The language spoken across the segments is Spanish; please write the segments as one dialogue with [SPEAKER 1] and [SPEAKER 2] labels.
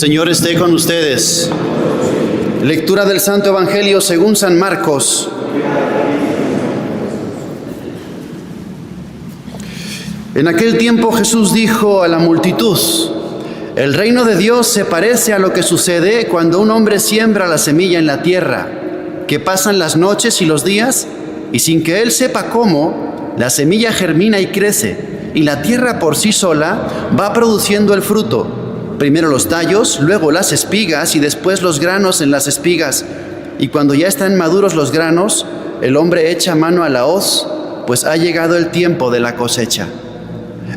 [SPEAKER 1] Señor esté con ustedes. Lectura del Santo Evangelio según San Marcos. En aquel tiempo Jesús dijo a la multitud: el reino de Dios se parece a lo que sucede cuando un hombre siembra la semilla en la tierra, que pasan las noches y los días, y sin que él sepa cómo, la semilla germina y crece, y la tierra por sí sola va produciendo el fruto. Primero los tallos, luego las espigas y después los granos en las espigas. Y cuando ya están maduros los granos, el hombre echa mano a la hoz, pues ha llegado el tiempo de la cosecha.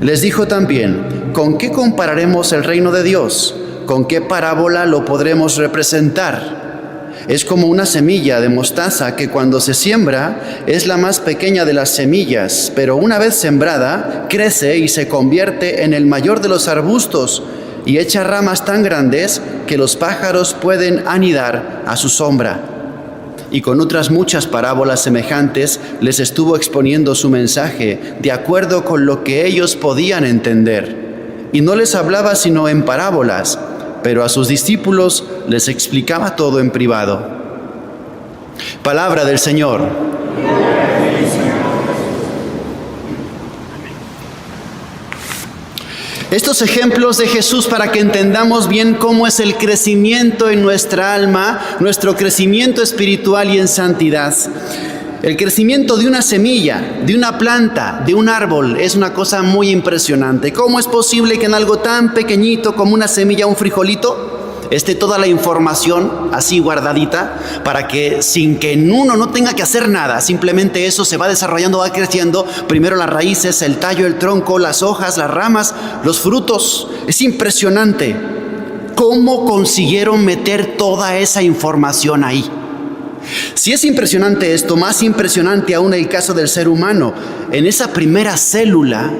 [SPEAKER 1] Les dijo también: ¿con qué compararemos el reino de Dios? ¿Con qué parábola lo podremos representar? Es como una semilla de mostaza que cuando se siembra es la más pequeña de las semillas, pero una vez sembrada crece y se convierte en el mayor de los arbustos y echa ramas tan grandes que los pájaros pueden anidar a su sombra. Y con otras muchas parábolas semejantes les estuvo exponiendo su mensaje de acuerdo con lo que ellos podían entender. Y no les hablaba sino en parábolas, pero a sus discípulos les explicaba todo en privado. Palabra del Señor. Estos ejemplos de Jesús para que entendamos bien cómo es el crecimiento en nuestra alma, nuestro crecimiento espiritual y en santidad. El crecimiento de una semilla, de una planta, de un árbol, es una cosa muy impresionante. ¿Cómo es posible que en algo tan pequeñito como una semilla, un frijolito, esté toda la información así guardadita para que sin que uno no tenga que hacer nada, simplemente eso se va desarrollando, va creciendo? Primero las raíces, el tallo, el tronco, las hojas, las ramas, los frutos. Es impresionante cómo consiguieron meter toda esa información ahí. Si es impresionante esto, más impresionante aún el caso del ser humano. En esa primera célula,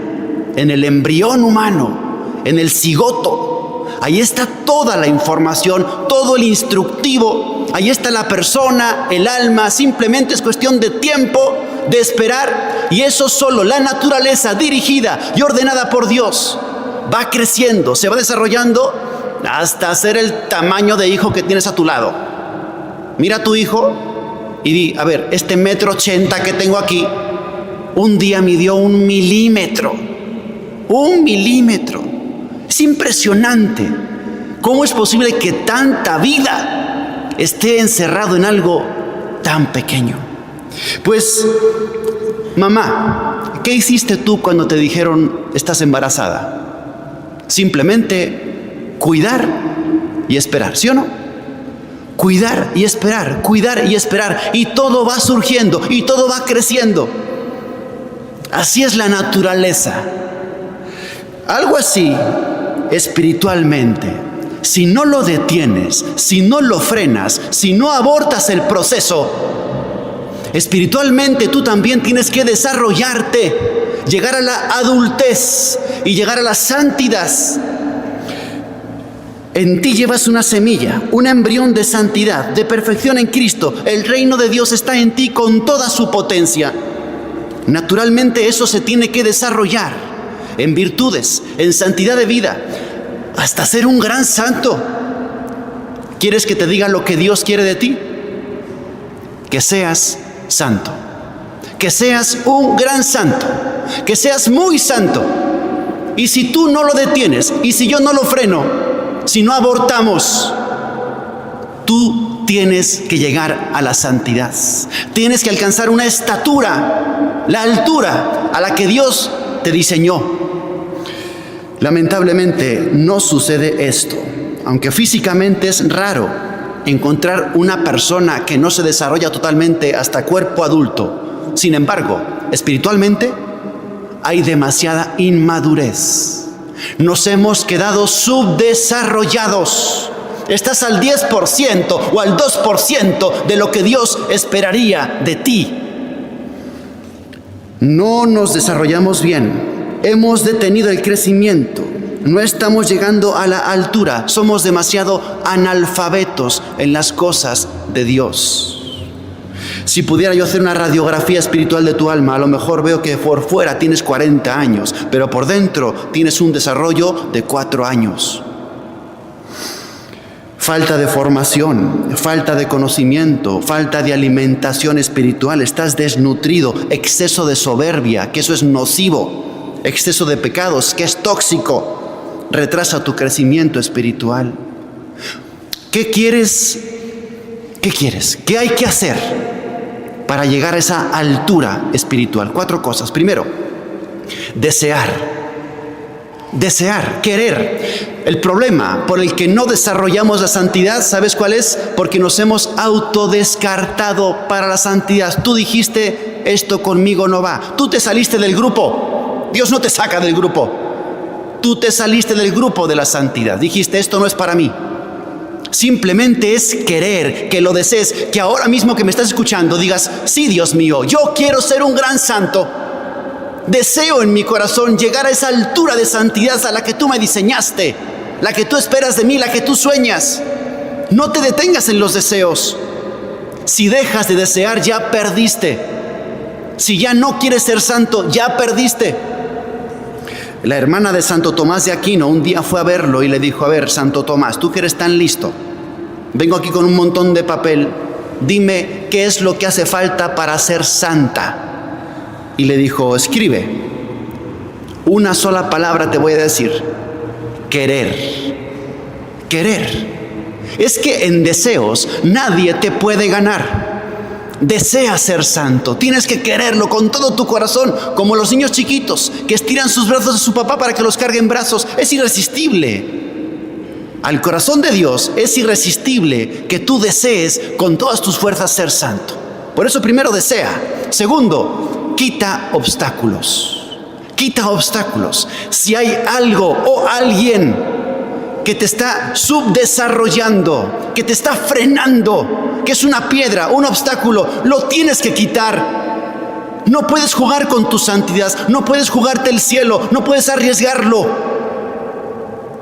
[SPEAKER 1] en el embrión humano, en el cigoto, ahí está toda la información, todo el instructivo. Ahí está la persona, el alma. Simplemente es cuestión de tiempo, de esperar. Y eso solo, la naturaleza dirigida y ordenada por Dios, va creciendo, se va desarrollando hasta ser el tamaño de hijo que tienes a tu lado. Mira a tu hijo y di: a ver, este 1,80 m que tengo aquí, un día midió 1 milímetro. 1 milímetro. Es impresionante cómo es posible que tanta vida esté encerrado en algo tan pequeño. Pues, mamá, ¿qué hiciste tú cuando te dijeron estás embarazada? Simplemente cuidar y esperar, ¿sí o no? Cuidar y esperar, y todo va surgiendo y todo va creciendo. Así es la naturaleza. Algo así espiritualmente, si no lo detienes, si no lo frenas, si no abortas el proceso, espiritualmente tú también tienes que desarrollarte, llegar a la adultez y llegar a la santidad. En ti llevas una semilla, un embrión de santidad, de perfección en Cristo. El reino de Dios está en ti con toda su potencia. Naturalmente eso se tiene que desarrollar en virtudes, en santidad de vida, hasta ser un gran santo. ¿Quieres que te diga lo que Dios quiere de ti? Que seas santo, que seas un gran santo, que seas muy santo. Y si tú no lo detienes, y si yo no lo freno, si no abortamos, tú tienes que llegar a la santidad. Tienes que alcanzar una estatura, la altura a la que Dios te diseñó. Lamentablemente no sucede esto. Aunque físicamente es raro encontrar una persona que no se desarrolla totalmente hasta cuerpo adulto. Sin embargo, espiritualmente hay demasiada inmadurez. Nos hemos quedado subdesarrollados. Estás al 10% o al 2% de lo que Dios esperaría de ti. No nos desarrollamos bien. Hemos detenido el crecimiento. No estamos llegando a la altura. Somos demasiado analfabetos en las cosas de Dios. Si pudiera yo hacer una radiografía espiritual de tu alma, a lo mejor veo que por fuera tienes 40 años, pero por dentro tienes un desarrollo de 4 años. falta de formación, falta de conocimiento, falta de alimentación espiritual, estás desnutrido, exceso de soberbia, que eso es nocivo, exceso de pecados, que es tóxico, retrasa tu crecimiento espiritual. ¿Qué quieres? ¿Qué quieres? ¿Qué hay que hacer para llegar a esa altura espiritual? 4 cosas. Primero, desear, querer. El problema por el que no desarrollamos la santidad, ¿sabes cuál es? Porque nos hemos autodescartado para la santidad. Tú dijiste, esto conmigo no va. Tú te saliste del grupo. Dios no te saca del grupo. Tú te saliste del grupo de la santidad. Dijiste, esto no es para mí. Simplemente es querer, que lo desees, que ahora mismo que me estás escuchando digas, sí, Dios mío, yo quiero ser un gran santo. Deseo en mi corazón llegar a esa altura de santidad a la que tú me diseñaste, la que tú esperas de mí, la que tú sueñas. No te detengas en los deseos. Si dejas de desear, ya perdiste. Si ya no quieres ser santo, ya perdiste. La hermana de Santo Tomás de Aquino un día fue a verlo y le dijo, a ver, Santo Tomás, tú que eres tan listo, vengo aquí con un montón de papel, dime qué es lo que hace falta para ser santa. Y le dijo, escribe, una sola palabra te voy a decir, querer. Es que en deseos nadie te puede ganar. Desea ser santo, tienes que quererlo con todo tu corazón, como los niños chiquitos que estiran sus brazos a su papá para que los cargue en brazos. Es irresistible. Al corazón de Dios es irresistible que tú desees con todas tus fuerzas ser santo. Por eso primero desea. Segundo, quita obstáculos. Si hay algo o alguien que te está subdesarrollando, que te está frenando, que es una piedra, un obstáculo, lo tienes que quitar. No puedes jugar con tu santidad, no puedes jugarte el cielo, no puedes arriesgarlo.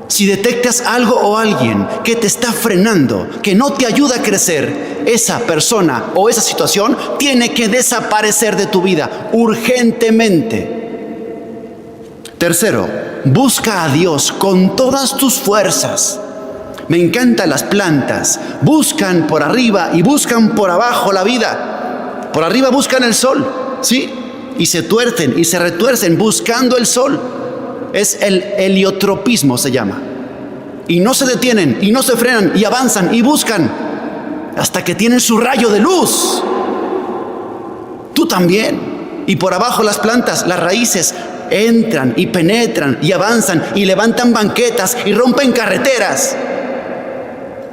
[SPEAKER 1] Si detectas algo o alguien que te está frenando, que no te ayuda a crecer, esa persona o esa situación tiene que desaparecer de tu vida urgentemente. Tercero, busca a Dios con todas tus fuerzas. Me encantan las plantas. Buscan por arriba y buscan por abajo la vida. Por arriba buscan el sol, ¿sí? Y se tuercen y se retuercen buscando el sol. Es el heliotropismo, se llama. Y no se detienen y no se frenan y avanzan y buscan hasta que tienen su rayo de luz. Tú también. Y por abajo las plantas, las raíces, entran y penetran y avanzan y levantan banquetas y rompen carreteras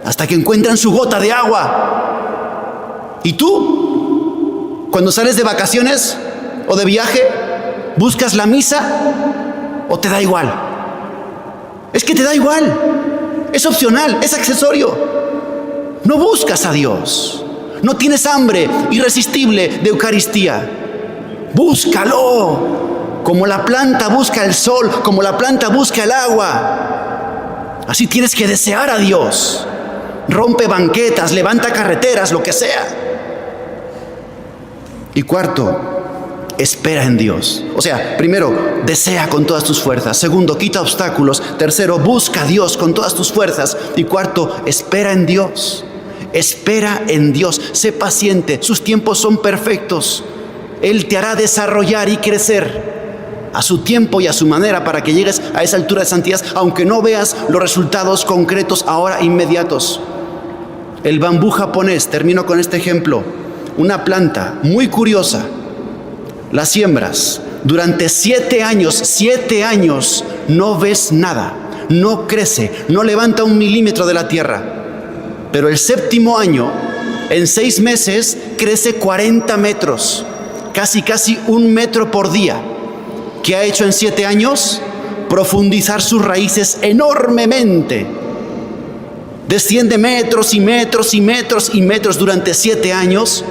[SPEAKER 1] hasta que encuentran su gota de agua. ¿Y tú? Cuando sales de vacaciones o de viaje, ¿buscas la misa o te da igual? Es que te da igual, es opcional, es accesorio. No buscas a Dios, no tienes hambre irresistible de Eucaristía. Búscalo. Como la planta busca el sol, como la planta busca el agua. Así tienes que desear a Dios. Rompe banquetas, levanta carreteras, lo que sea. Y cuarto, espera en Dios. O sea, primero, desea con todas tus fuerzas. Segundo, quita obstáculos. Tercero, busca a Dios con todas tus fuerzas. Y cuarto, espera en Dios. Espera en Dios. Sé paciente. Sus tiempos son perfectos. Él te hará desarrollar y crecer a su tiempo y a su manera para que llegues a esa altura de santidad, aunque no veas los resultados concretos ahora inmediatos. El bambú japonés, termino con este ejemplo, una planta muy curiosa, la siembras, durante 7 años no ves nada, no crece, no levanta 1 milímetro de la tierra, pero el 7º año, en 6 meses, crece 40 metros, casi 1 metro por día. ¿Qué ha hecho en 7 años? Profundizar sus raíces enormemente. Desciende metros y metros y metros y metros durante 7 años.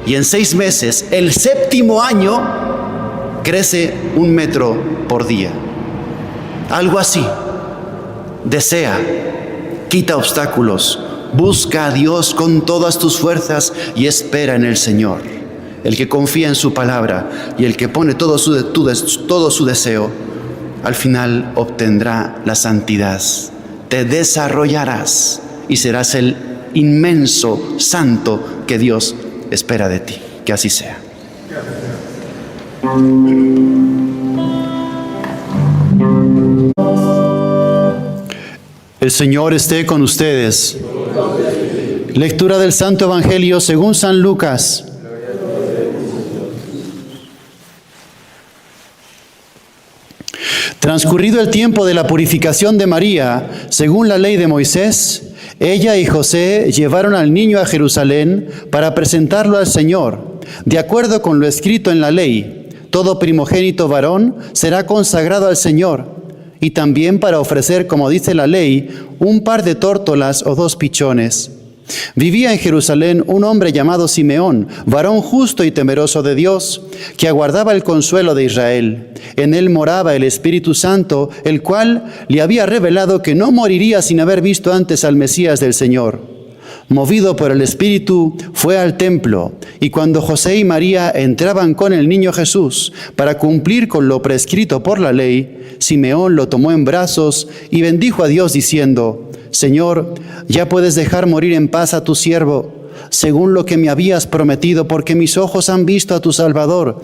[SPEAKER 1] Y en 6 meses, el 7º año, crece 1 metro por día. Algo así. Desea, quita obstáculos, busca a Dios con todas tus fuerzas y espera en el Señor. El que confía en su palabra y el que pone todo su deseo, al final obtendrá la santidad. Te desarrollarás y serás el inmenso santo que Dios espera de ti. Que así sea. El Señor esté con ustedes. Lectura del Santo Evangelio según San Lucas. Transcurrido el tiempo de la purificación de María, según la ley de Moisés, ella y José llevaron al niño a Jerusalén para presentarlo al Señor. De acuerdo con lo escrito en la ley, todo primogénito varón será consagrado al Señor, y también para ofrecer, como dice la ley, un par de tórtolas o 2 pichones. Vivía en Jerusalén un hombre llamado Simeón, varón justo y temeroso de Dios, que aguardaba el consuelo de Israel. En él moraba el Espíritu Santo, el cual le había revelado que no moriría sin haber visto antes al Mesías del Señor. Movido por el Espíritu, fue al templo, y cuando José y María entraban con el niño Jesús para cumplir con lo prescrito por la ley, Simeón lo tomó en brazos y bendijo a Dios diciendo: Señor, ya puedes dejar morir en paz a tu siervo, según lo que me habías prometido, porque mis ojos han visto a tu Salvador,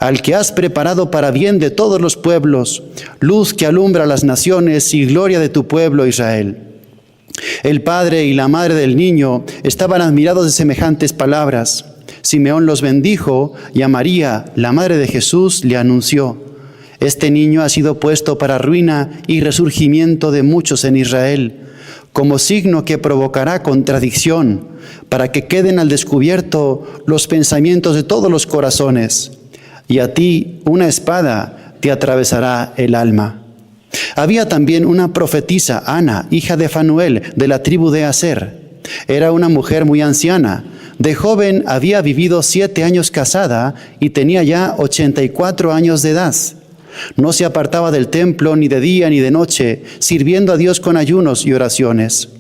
[SPEAKER 1] al que has preparado para bien de todos los pueblos, luz que alumbra a las naciones y gloria de tu pueblo Israel. El padre y la madre del niño estaban admirados de semejantes palabras. Simeón los bendijo y a María, la madre de Jesús, le anunció: Este niño ha sido puesto para ruina y resurgimiento de muchos en Israel, como signo que provocará contradicción, para que queden al descubierto los pensamientos de todos los corazones. Y a ti una espada te atravesará el alma. Había también una profetisa, Ana, hija de Fanuel, de la tribu de Aser. Era una mujer muy anciana. De joven había vivido 7 años casada y tenía ya 84 años de edad. No se apartaba del templo ni de día ni de noche, sirviendo a Dios con ayunos y oraciones.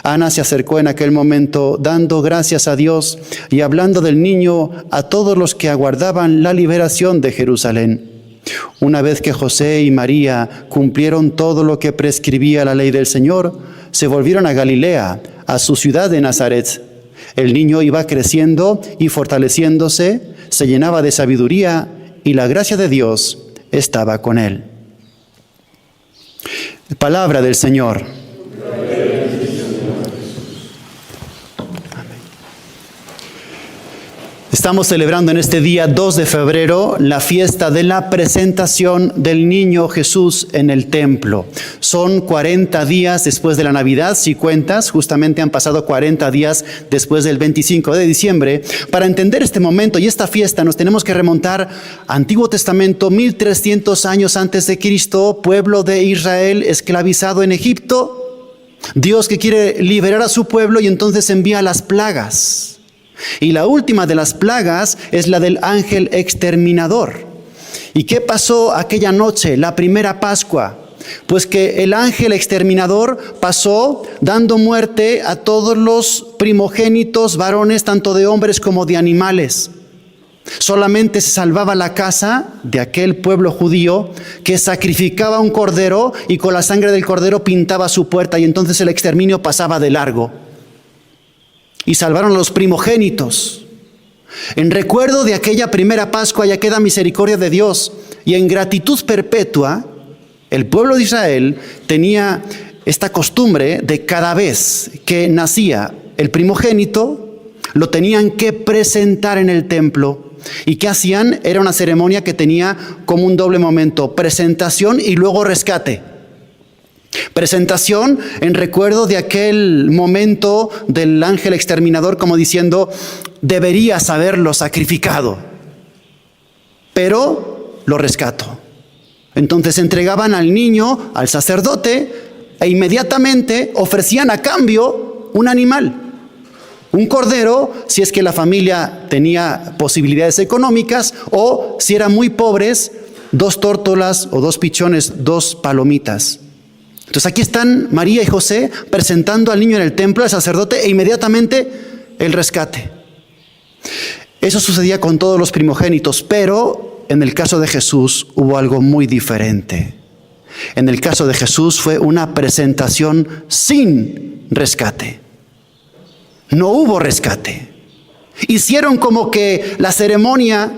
[SPEAKER 1] Ana se acercó en aquel momento, dando gracias a Dios y hablando del niño a todos los que aguardaban la liberación de Jerusalén. Una vez que José y María cumplieron todo lo que prescribía la ley del Señor, se volvieron a Galilea, a su ciudad de Nazaret. El niño iba creciendo y fortaleciéndose, se llenaba de sabiduría y la gracia de Dios estaba con él. Palabra del Señor. Estamos celebrando en este día 2 de febrero la fiesta de la presentación del niño Jesús en el templo. Son 40 días después de la Navidad, si cuentas, justamente han pasado 40 días después del 25 de diciembre. Para entender este momento y esta fiesta nos tenemos que remontar a Antiguo Testamento, 1300 años antes de Cristo, pueblo de Israel esclavizado en Egipto. Dios que quiere liberar a su pueblo y entonces envía las plagas. Y la última de las plagas es la del ángel exterminador. ¿Y qué pasó aquella noche, la primera Pascua? Pues que el ángel exterminador pasó dando muerte a todos los primogénitos varones, tanto de hombres como de animales. Solamente se salvaba la casa de aquel pueblo judío que sacrificaba un cordero y con la sangre del cordero pintaba su puerta, y entonces el exterminio pasaba de largo. Y salvaron a los primogénitos. En recuerdo de aquella primera Pascua y aquella misericordia de Dios, y en gratitud perpetua, el pueblo de Israel tenía esta costumbre de cada vez que nacía el primogénito, lo tenían que presentar en el templo. ¿Y qué hacían? Era una ceremonia que tenía como un doble momento: presentación y luego rescate. Presentación en recuerdo de aquel momento del ángel exterminador, como diciendo: deberías haberlo sacrificado, pero lo rescato. Entonces entregaban al niño al sacerdote e inmediatamente ofrecían a cambio un animal, un cordero, si es que la familia tenía posibilidades económicas, o si eran muy pobres, 2 tórtolas o 2 pichones, 2 palomitas. Entonces aquí están María y José presentando al niño en el templo al sacerdote e inmediatamente el rescate. Eso sucedía con todos los primogénitos, pero en el caso de Jesús hubo algo muy diferente. En el caso de Jesús fue una presentación sin rescate. No hubo rescate. Hicieron como que la ceremonia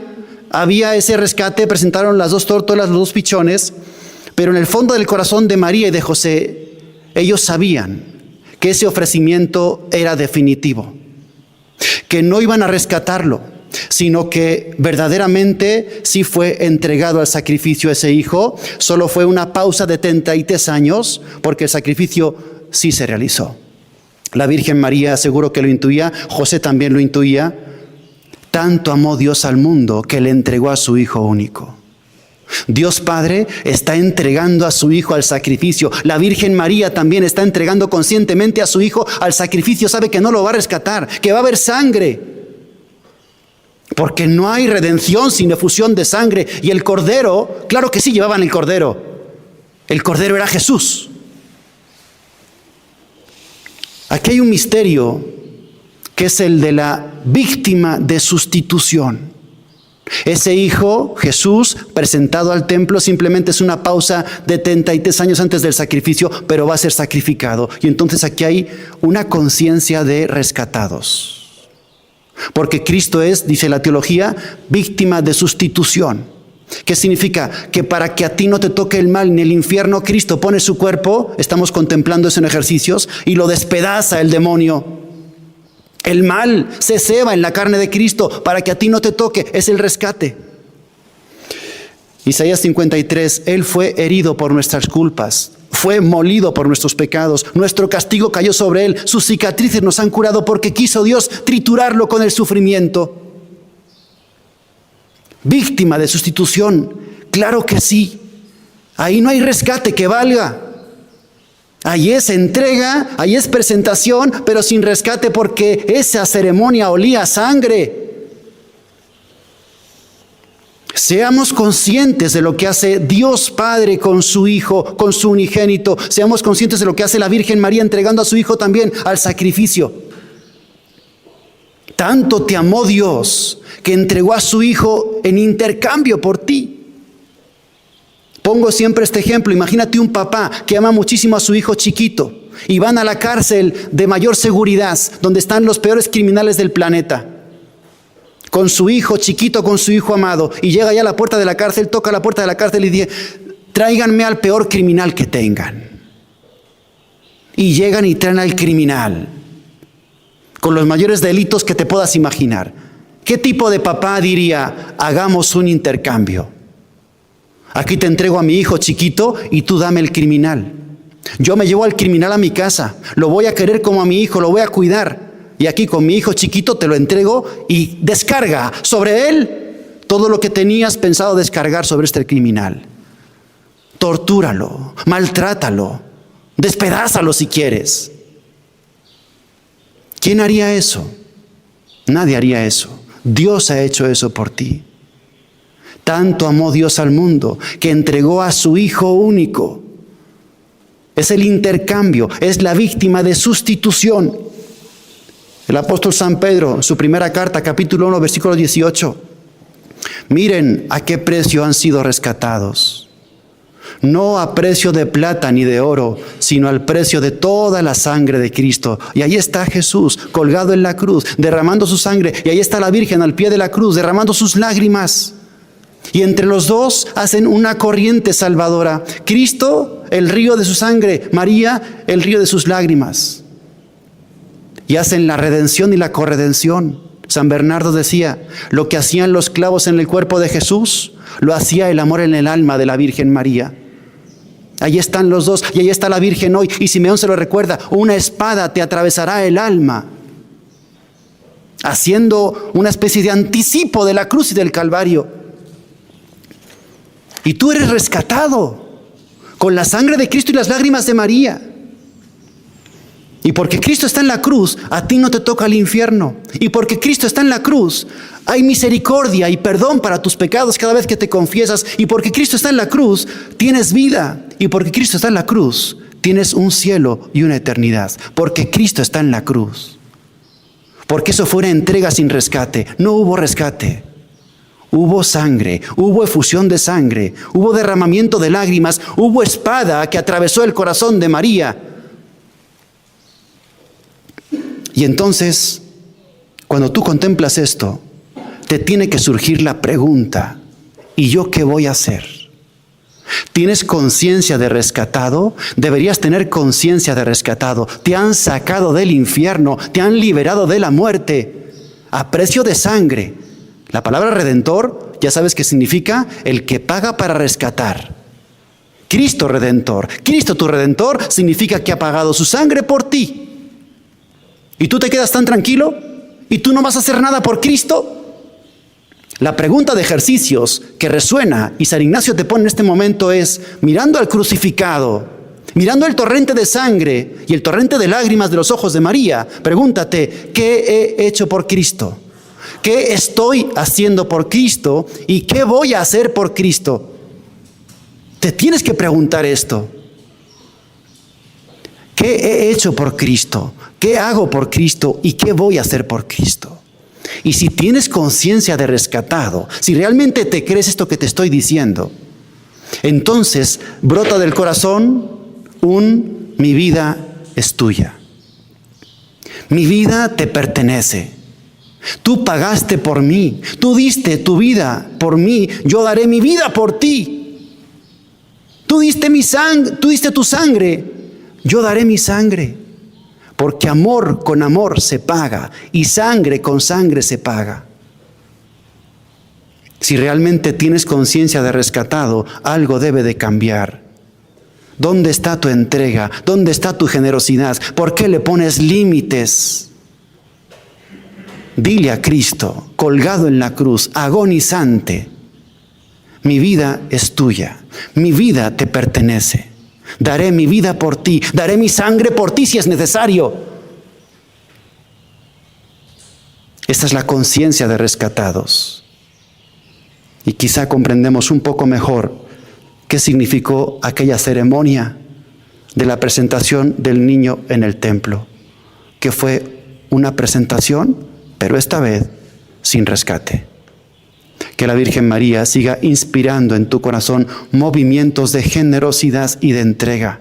[SPEAKER 1] había ese rescate, presentaron las 2 tórtolas, los 2 pichones, pero en el fondo del corazón de María y de José, ellos sabían que ese ofrecimiento era definitivo, que no iban a rescatarlo, sino que verdaderamente sí fue entregado al sacrificio ese hijo. Solo fue una pausa de 33 años, porque el sacrificio sí se realizó. La Virgen María seguro que lo intuía, José también lo intuía. Tanto amó Dios al mundo que le entregó a su Hijo único. Dios Padre está entregando a su Hijo al sacrificio. La Virgen María también está entregando conscientemente a su Hijo al sacrificio. Sabe que no lo va a rescatar, que va a haber sangre. Porque no hay redención sin efusión de sangre. Y el Cordero, claro que sí llevaban el Cordero. El Cordero era Jesús. Aquí hay un misterio que es el de la víctima de sustitución. Ese hijo, Jesús, presentado al templo, simplemente es una pausa de 33 años antes del sacrificio, pero va a ser sacrificado. Y entonces aquí hay una conciencia de rescatados. Porque Cristo es, dice la teología, víctima de sustitución. ¿Qué significa? Que para que a ti no te toque el mal ni el infierno, Cristo pone su cuerpo, estamos contemplando eso en ejercicios, y lo despedaza el demonio. El mal se ceba en la carne de Cristo para que a ti no te toque, es el rescate. Isaías 53, Él fue herido por nuestras culpas, fue molido por nuestros pecados, nuestro castigo cayó sobre Él, sus cicatrices nos han curado porque quiso Dios triturarlo con el sufrimiento. Víctima de sustitución, claro que sí. Ahí no hay rescate que valga. Ahí es entrega, ahí es presentación, pero sin rescate porque esa ceremonia olía a sangre. Seamos conscientes de lo que hace Dios Padre con su Hijo, con su unigénito. Seamos conscientes de lo que hace la Virgen María entregando a su Hijo también al sacrificio. Tanto te amó Dios que entregó a su Hijo en intercambio por ti. Pongo siempre este ejemplo. Imagínate un papá que ama muchísimo a su hijo chiquito y van a la cárcel de mayor seguridad, donde están los peores criminales del planeta, con su hijo chiquito, con su hijo amado, y llega ya a la puerta de la cárcel, toca la puerta de la cárcel y dice: tráiganme al peor criminal que tengan. Y llegan y traen al criminal con los mayores delitos que te puedas imaginar. ¿Qué tipo de papá diría: hagamos un intercambio? Aquí te entrego a mi hijo chiquito y tú dame el criminal. Yo me llevo al criminal a mi casa, lo voy a querer como a mi hijo, lo voy a cuidar. Y aquí con mi hijo chiquito te lo entrego y descarga sobre él todo lo que tenías pensado descargar sobre este criminal. Tortúralo, maltrátalo, despedázalo si quieres. ¿Quién haría eso? Nadie haría eso. Dios ha hecho eso por ti. Tanto amó Dios al mundo que entregó a su Hijo único. Es el intercambio, es la víctima de sustitución. El apóstol San Pedro, en su primera carta, capítulo 1, versículo 18. Miren a qué precio han sido rescatados. No a precio de plata ni de oro, sino al precio de toda la sangre de Cristo. Y ahí está Jesús colgado en la cruz, derramando su sangre. Y ahí está la Virgen al pie de la cruz, derramando sus lágrimas. Y entre los dos hacen una corriente salvadora. Cristo, el río de su sangre; María, el río de sus lágrimas. Y hacen la redención y la corredención. San Bernardo decía: lo que hacían los clavos en el cuerpo de Jesús, lo hacía el amor en el alma de la Virgen María. Ahí están los dos, y ahí está la Virgen hoy. Y Simeón se lo recuerda: una espada te atravesará el alma, haciendo una especie de anticipo de la cruz y del Calvario. Y tú eres rescatado con la sangre de Cristo y las lágrimas de María. Y porque Cristo está en la cruz, a ti no te toca el infierno. Y porque Cristo está en la cruz, hay misericordia y perdón para tus pecados cada vez que te confiesas. Y porque Cristo está en la cruz, tienes vida. Y porque Cristo está en la cruz, tienes un cielo y una eternidad. Porque Cristo está en la cruz. Porque eso fue una entrega sin rescate. No hubo rescate. Hubo sangre, hubo efusión de sangre, hubo derramamiento de lágrimas, hubo espada que atravesó el corazón de María. Y entonces, cuando tú contemplas esto, te tiene que surgir la pregunta, ¿y yo qué voy a hacer? ¿Tienes conciencia de rescatado? Deberías tener conciencia de rescatado. Te han sacado del infierno, te han liberado de la muerte, a precio de sangre. La palabra redentor, ya sabes qué significa, el que paga para rescatar. Cristo redentor, Cristo tu redentor, significa que ha pagado su sangre por ti. ¿Y tú te quedas tan tranquilo? ¿Y tú no vas a hacer nada por Cristo? La pregunta de ejercicios que resuena y San Ignacio te pone en este momento es, mirando al crucificado, mirando el torrente de sangre y el torrente de lágrimas de los ojos de María, pregúntate, ¿qué he hecho por Cristo? ¿Qué estoy haciendo por Cristo? ¿Y qué voy a hacer por Cristo? Te tienes que preguntar esto. ¿Qué he hecho por Cristo? ¿Qué hago por Cristo? ¿Y qué voy a hacer por Cristo? Y si tienes conciencia de rescatado, si realmente te crees esto que te estoy diciendo, entonces brota del corazón mi vida es tuya. Mi vida te pertenece. Tú pagaste por mí, tú diste tu vida por mí, yo daré mi vida por ti. Tú diste tu sangre, yo daré mi sangre. Porque amor con amor se paga y sangre con sangre se paga. Si realmente tienes conciencia de rescatado, algo debe de cambiar. ¿Dónde está tu entrega? ¿Dónde está tu generosidad? ¿Por qué le pones límites? Dile a Cristo, colgado en la cruz, agonizante, mi vida es tuya, mi vida te pertenece. Daré mi vida por ti, daré mi sangre por ti si es necesario. Esta es la conciencia de rescatados. Y quizá comprendemos un poco mejor qué significó aquella ceremonia de la presentación del niño en el templo, que fue una presentación, pero esta vez sin rescate. Que la Virgen María siga inspirando en tu corazón movimientos de generosidad y de entrega,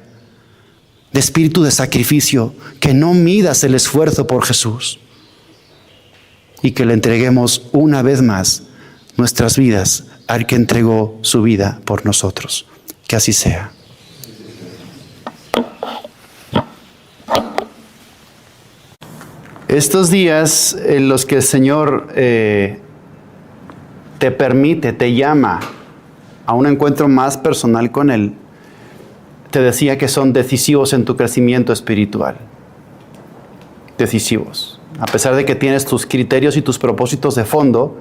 [SPEAKER 1] de espíritu de sacrificio, que no midas el esfuerzo por Jesús y que le entreguemos una vez más nuestras vidas al que entregó su vida por nosotros. Que así sea. Estos días en los que el Señor te permite, te llama a un encuentro más personal con Él, te decía que son decisivos en tu crecimiento espiritual. Decisivos. A pesar de que tienes tus criterios y tus propósitos de fondo,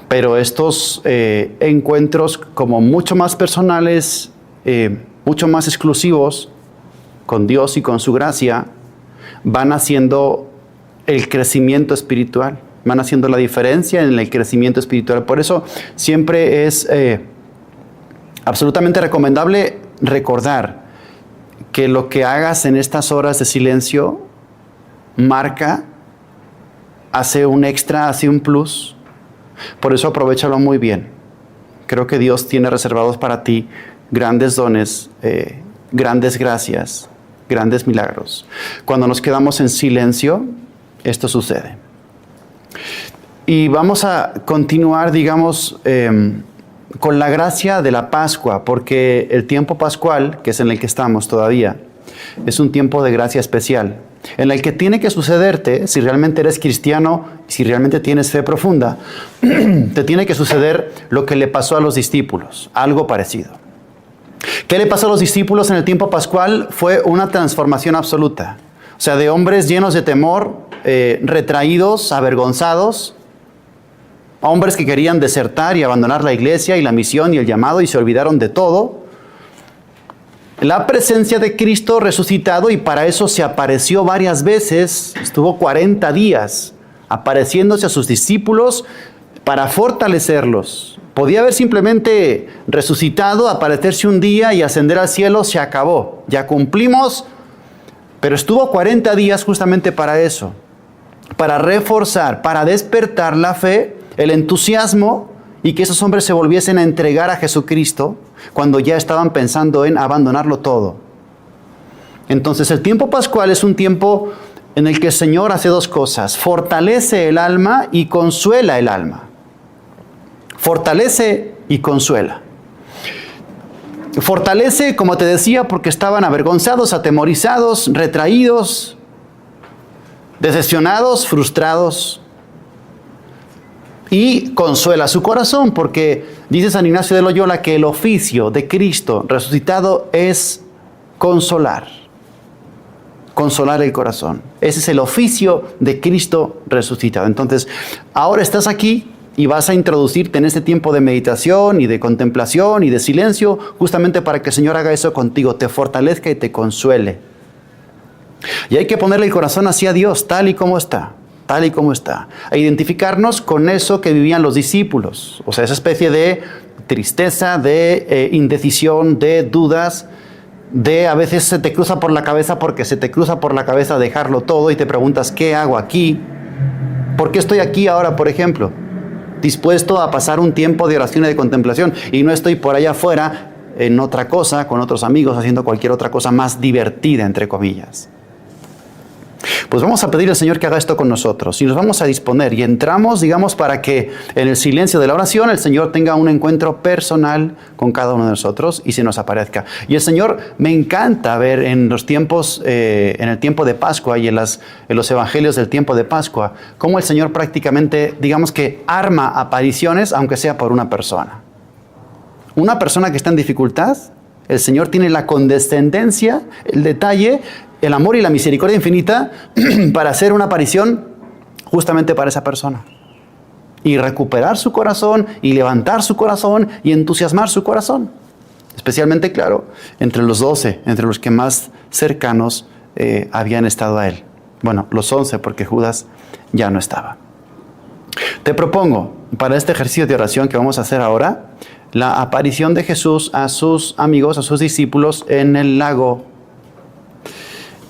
[SPEAKER 1] pero estos encuentros como mucho más personales, mucho más exclusivos con Dios y con su gracia, van haciendo el crecimiento espiritual. Van haciendo la diferencia en el crecimiento espiritual. Por eso siempre es absolutamente recomendable recordar que lo que hagas en estas horas de silencio marca, hace un extra, hace un plus. Por eso aprovéchalo muy bien. Creo que Dios tiene reservados para ti grandes dones, grandes gracias, grandes milagros. Cuando nos quedamos en silencio, esto sucede. Y vamos a continuar, digamos, con la gracia de la Pascua, porque el tiempo pascual, que es en el que estamos todavía, es un tiempo de gracia especial, en el que tiene que sucederte, si realmente eres cristiano, si realmente tienes fe profunda, te tiene que suceder lo que le pasó a los discípulos, algo parecido. ¿Qué le pasó a los discípulos en el tiempo pascual? Fue una transformación absoluta. O sea, de hombres llenos de temor, retraídos, avergonzados, hombres que querían desertar y abandonar la iglesia y la misión y el llamado y se olvidaron de todo. La presencia de Cristo resucitado, y para eso se apareció varias veces, estuvo 40 días apareciéndose a sus discípulos para fortalecerlos. Podía haber simplemente resucitado, aparecerse un día y ascender al cielo, se acabó, ya cumplimos, pero estuvo 40 días justamente para eso, para reforzar, para despertar la fe, el entusiasmo y que esos hombres se volviesen a entregar a Jesucristo cuando ya estaban pensando en abandonarlo todo. Entonces el tiempo pascual es un tiempo en el que el Señor hace dos cosas: fortalece el alma y consuela el alma. Fortalece y consuela. Fortalece, como te decía, porque estaban avergonzados, atemorizados, retraídos, decepcionados, frustrados. Y consuela su corazón, porque dice San Ignacio de Loyola que el oficio de Cristo resucitado es consolar. Consolar el corazón. Ese es el oficio de Cristo resucitado. Entonces, ahora estás aquí y vas a introducirte en este tiempo de meditación y de contemplación y de silencio, justamente para que el Señor haga eso contigo, te fortalezca y te consuele. Y hay que ponerle el corazón hacia Dios, tal y como está. Tal y como está. A identificarnos con eso que vivían los discípulos. O sea, esa especie de tristeza, de indecisión, de dudas, de a veces se te cruza por la cabeza porque se te cruza por la cabeza dejarlo todo y te preguntas, ¿qué hago aquí? ¿Por qué estoy aquí ahora, por ejemplo? Dispuesto a pasar un tiempo de oración y de contemplación y no estoy por allá afuera en otra cosa, con otros amigos, haciendo cualquier otra cosa más divertida, entre comillas. Pues vamos a pedirle al Señor que haga esto con nosotros y nos vamos a disponer y entramos, digamos, para que en el silencio de la oración el Señor tenga un encuentro personal con cada uno de nosotros y se nos aparezca. Y el Señor, me encanta ver en los tiempos, en el tiempo de Pascua y en los evangelios del tiempo de Pascua, cómo el Señor prácticamente, digamos que arma apariciones, aunque sea por una persona. Una persona que está en dificultad, el Señor tiene la condescendencia, el detalle, el amor y la misericordia infinita para hacer una aparición justamente para esa persona. Y recuperar su corazón, y levantar su corazón, y entusiasmar su corazón. Especialmente, claro, entre los 12, entre los que más cercanos habían estado a él. Bueno, los 11, porque Judas ya no estaba. Te propongo, para este ejercicio de oración que vamos a hacer ahora, la aparición de Jesús a sus amigos, a sus discípulos en el lago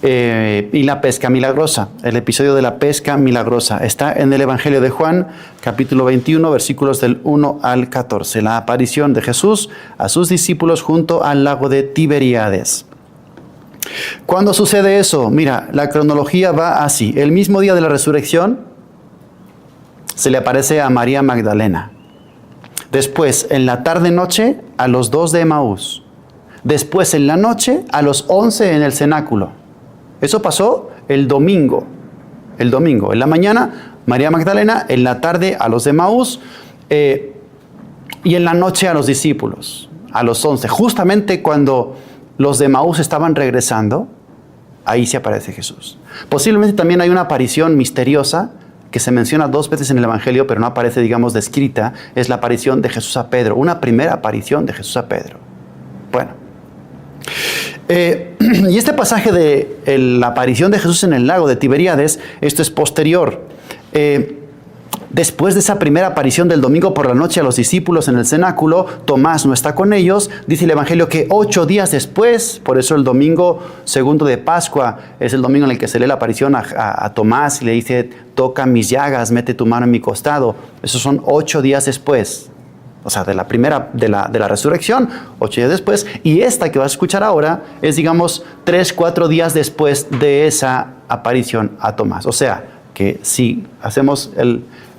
[SPEAKER 1] y la pesca milagrosa. El episodio de la pesca milagrosa está en el Evangelio de Juan, capítulo 21, versículos del 1 al 14. La aparición de Jesús a sus discípulos junto al lago de Tiberíades. ¿Cuándo sucede eso? Mira, la cronología va así. El mismo día de la resurrección se le aparece a María Magdalena. Después, en la tarde-noche, a los 2 de Emaús. Después, en la noche, a los 11 en el cenáculo. Eso pasó el domingo. El domingo. En la mañana, María Magdalena. En la tarde, a los de Emaús. Y en la noche, a los discípulos. A los 11. Justamente cuando los de Emaús estaban regresando, ahí se aparece Jesús. Posiblemente también hay una aparición misteriosa que se menciona 2 veces en el Evangelio, pero no aparece, digamos, descrita. Es la aparición de Jesús a Pedro. Una primera aparición de Jesús a Pedro. Bueno. Y este pasaje de la aparición de Jesús en el lago de Tiberíades, esto es posterior. Después de esa primera aparición del domingo por la noche a los discípulos en el cenáculo, Tomás no está con ellos. Dice el Evangelio que 8 días después, por eso el domingo segundo de Pascua es el domingo en el que se lee la aparición a Tomás y le dice, toca mis llagas, mete tu mano en mi costado. Esos son 8 días después. O sea, de la primera, de la resurrección, 8 días después. Y esta que vas a escuchar ahora es, digamos, 3, 4 días después de esa aparición a Tomás. O sea, que si hacemos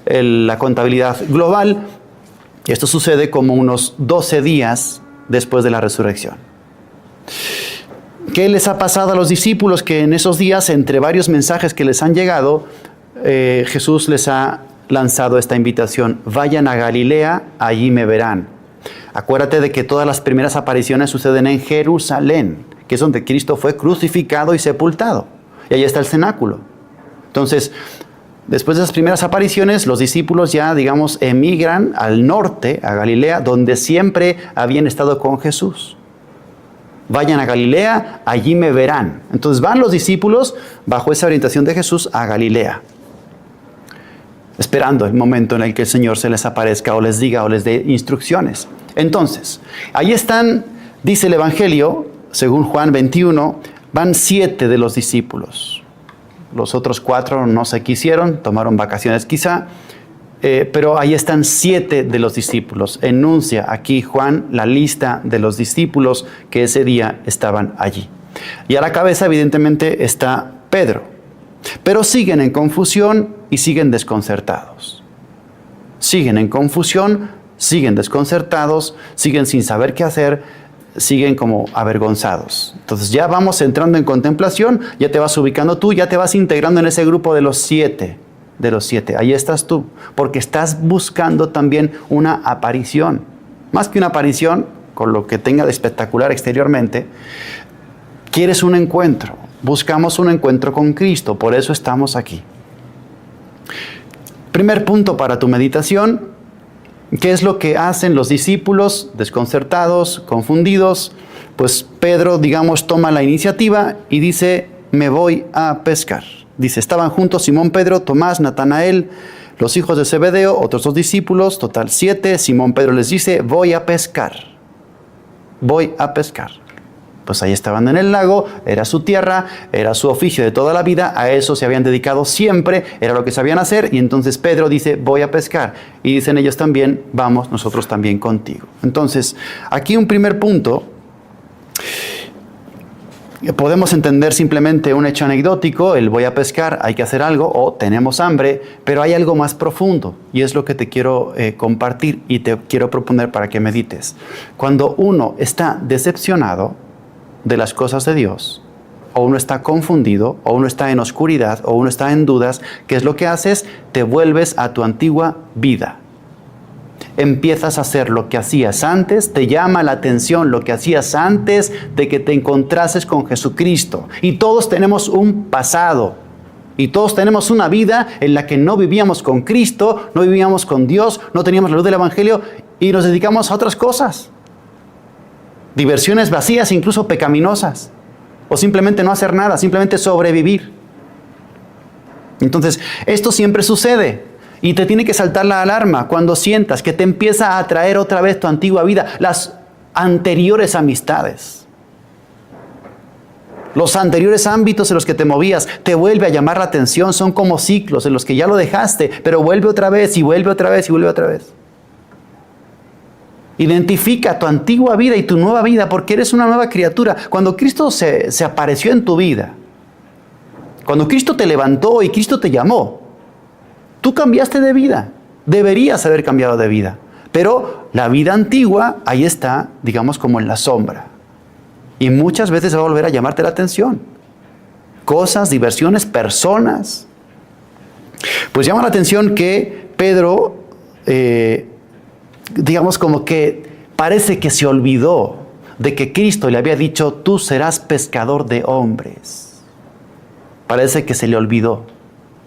[SPEAKER 1] la contabilidad global, esto sucede como unos 12 días después de la resurrección. ¿Qué les ha pasado a los discípulos? Que en esos días, entre varios mensajes que les han llegado, Jesús les ha lanzado esta invitación: vayan a Galilea, allí me verán. Acuérdate de que todas las primeras apariciones suceden en Jerusalén, que es donde Cristo fue crucificado y sepultado. Y ahí está el cenáculo. Entonces, después de esas primeras apariciones, los discípulos ya, digamos, emigran al norte, a Galilea, donde siempre habían estado con Jesús. Vayan a Galilea, allí me verán. Entonces van los discípulos, bajo esa orientación de Jesús, a Galilea, esperando el momento en el que el Señor se les aparezca o les diga o les dé instrucciones. Entonces, ahí están, dice el Evangelio, según Juan 21, van 7 de los discípulos. Los otros 4 no se quisieron, tomaron vacaciones quizá. pero ahí están 7 de los discípulos. Enuncia aquí Juan la lista de los discípulos que ese día estaban allí. Y a la cabeza evidentemente está Pedro. Pero siguen en confusión y siguen desconcertados. Siguen en confusión, siguen desconcertados, siguen sin saber qué hacer, siguen como avergonzados. Entonces ya vamos entrando en contemplación, ya te vas ubicando tú, ya te vas integrando en ese grupo de los 7. Ahí estás tú, porque estás buscando también una aparición. Más que una aparición, con lo que tenga de espectacular exteriormente, quieres un encuentro. Buscamos un encuentro con Cristo, por eso estamos aquí. Primer punto para tu meditación: ¿qué es lo que hacen los discípulos desconcertados, confundidos? Pues Pedro, digamos, toma la iniciativa y dice: me voy a pescar. Dice, estaban juntos Simón Pedro, Tomás, Natanael, los hijos de Zebedeo, otros 2 discípulos, total 7. Simón Pedro les dice: voy a pescar. Voy a pescar. Pues ahí estaban en el lago, era su tierra, era su oficio de toda la vida, a eso se habían dedicado siempre, era lo que sabían hacer, y entonces Pedro dice: voy a pescar. Y dicen ellos también: vamos nosotros también contigo. Entonces, aquí un primer punto. Podemos entender simplemente un hecho anecdótico, el voy a pescar, hay que hacer algo, o tenemos hambre, pero hay algo más profundo, y es lo que te quiero compartir y te quiero proponer para que medites. Cuando uno está decepcionado de las cosas de Dios, o uno está confundido, o uno está en oscuridad, o uno está en dudas, ¿qué es lo que haces? Te vuelves a tu antigua vida. Empiezas a hacer lo que hacías antes, te llama la atención lo que hacías antes de que te encontrases con Jesucristo. Y todos tenemos un pasado, y todos tenemos una vida en la que no vivíamos con Cristo, no vivíamos con Dios, no teníamos la luz del Evangelio, y nos dedicamos a otras cosas. Diversiones vacías, incluso pecaminosas, o simplemente no hacer nada, simplemente sobrevivir. Entonces, esto siempre sucede. Y te tiene que saltar la alarma cuando sientas que te empieza a atraer otra vez tu antigua vida, las anteriores amistades, los anteriores ámbitos en los que te movías, te vuelve a llamar la atención. Son como ciclos en los que ya lo dejaste, pero vuelve otra vez y vuelve otra vez y vuelve otra vez. Identifica tu antigua vida y tu nueva vida, porque eres una nueva criatura. Cuando Cristo se apareció en tu vida, cuando Cristo te levantó y Cristo te llamó, tú cambiaste de vida, deberías haber cambiado de vida, pero la vida antigua ahí está, digamos, como en la sombra, y muchas veces va a volver a llamarte la atención. Cosas, diversiones, personas. Pues llama la atención que Pedro, digamos como que parece que se olvidó de que Cristo le había dicho: tú serás pescador de hombres. Parece que se le olvidó: